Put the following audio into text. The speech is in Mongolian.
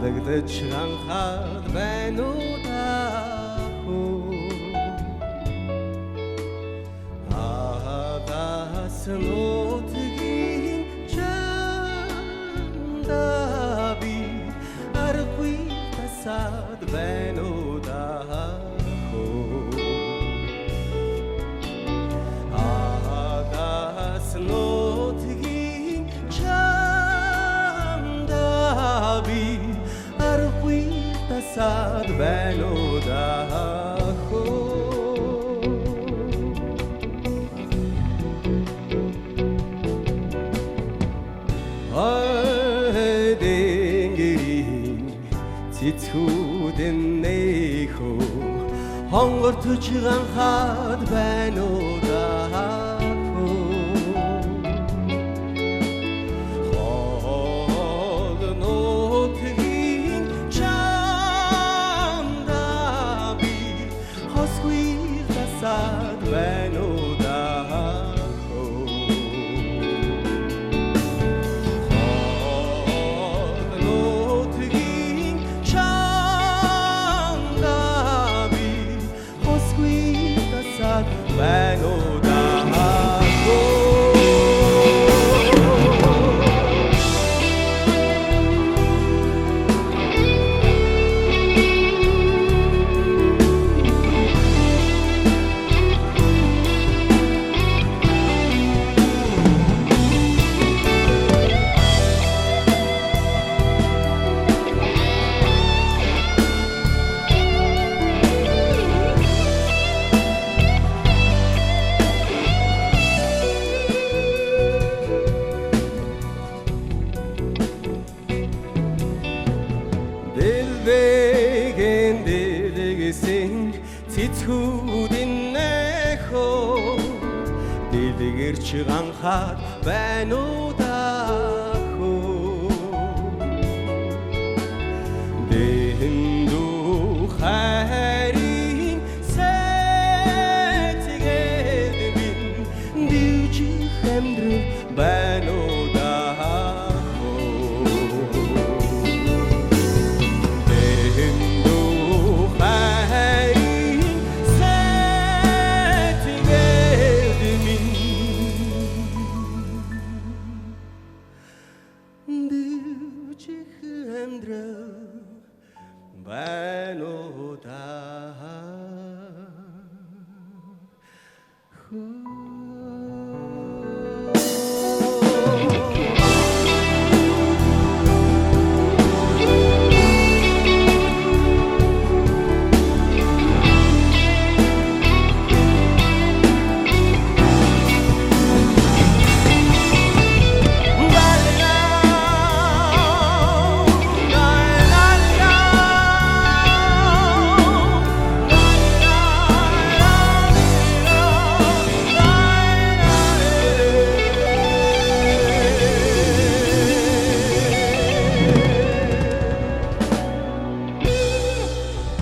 Ялагдаж ганхаад байна уу даа Агаас нутгийн чамда би аргагүй тасаад байна уу даа Агаас нутгийн чамда би аргагүй тасаад байна уу даа Цэцгүүдэн нэхөө хонгортож ганхаад байна уу даа Хол нутгийн чамда би хосгүй тасаад байна уу даа байна уу даа Цэцгүүдэн нэхөө дэлгэрч ганхаад байна уу даа Дэндүү хайрын сэтгэл минь дүүжих амьдрал байна уу даа байна уу даа